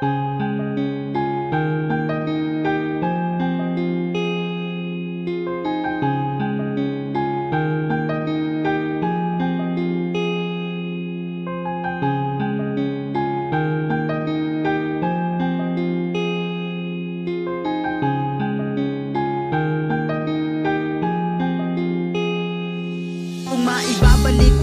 Maibabalik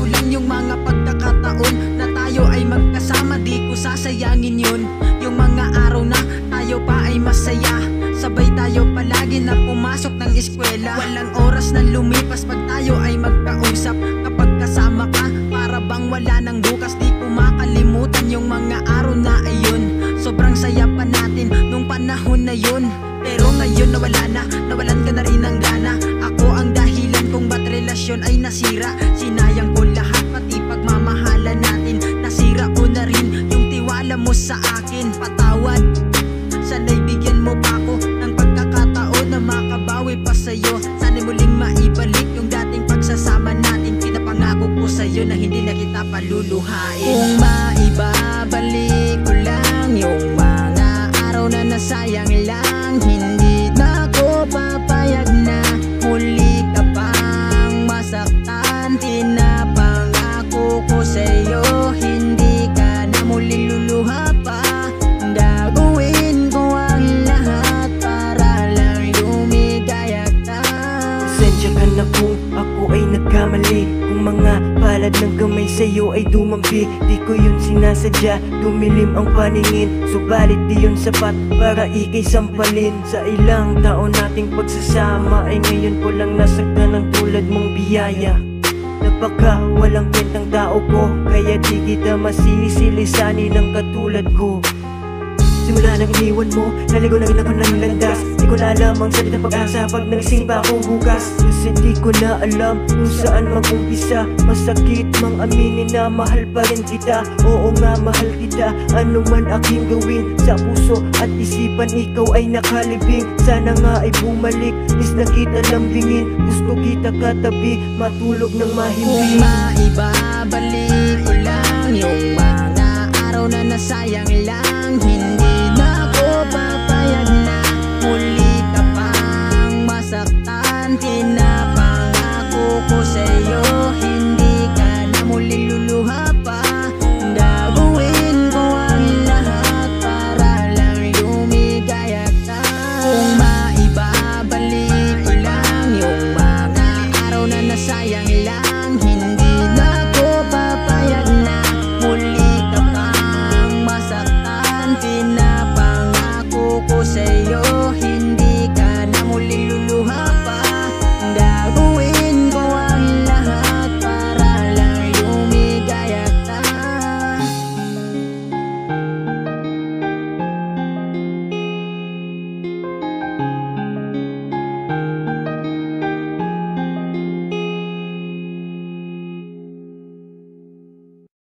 ko lang yung mga pagkakataon na tayo ay magkasama, di ko sasayangin yun. Yung mga araw na tayo pa ay masaya, sabay tayo palagi na pumasok ng eskwela. Walang oras na lumipas pag tayo ay magkausap. Kapag kasama ka, para bang wala nang bukas. Di ko makalimutan yung mga araw na ayun. Sobrang saya pa natin nung panahon na yun. Pero ngayon nawalan ka na rin ng gana. Ako ang dahilan kung ba't relasyon ay nasira. Sinayang ko lahat, pati pagmamahalan natin. Nasira ko na rin yung tiwala mo sa akin. Patawad, sana'y bigyan mo pa ako ng pagkakataon na makabawi pa sa'yo. Sana'y muling maibalik yung dating pagsasama natin. Pinapangako ko sa'yo na hindi na kita paluluhain. Kung maibabalik ko lang yung mga araw na nasayang lang, hindi na ako papayag na muli ka pang masaktan. Pinapangako ko sa'yo, hindi ka na muling luluha pa. Gagawin ko ang lahat para lang lumigaya ka. Pasensya ka na kung ako ay nagkamali, kung mga palad ng kamay sa'yo ay dumampi. Di ko yun sinasadya, dumilim ang paningin. Subalit di yun sapat para ikay sampalin. Sa ilang taon nating pagsasama ay ngayon ko lang nasagdan ng tulad mong biyaya. Napaka walang kwentang tao ko, kaya di kita masisilisanin ng katulad ko. Simula nang iniwan mo, naligo na rin ako ng landas. Di ko na alam ang salita pag-asa pag nagising pa akong bukas. Kasi di ko na alam kung saan mag-umpisa. Masakit mang aminin na mahal pa rin kita. Oo nga, mahal kita, ano man aking gawin. Sa puso at isipan ikaw ay nakalibing. Sana nga ay bumalik, is na kita lambingin. Gusto kita katabi, matulog ng mahimbing. Kung maibabalik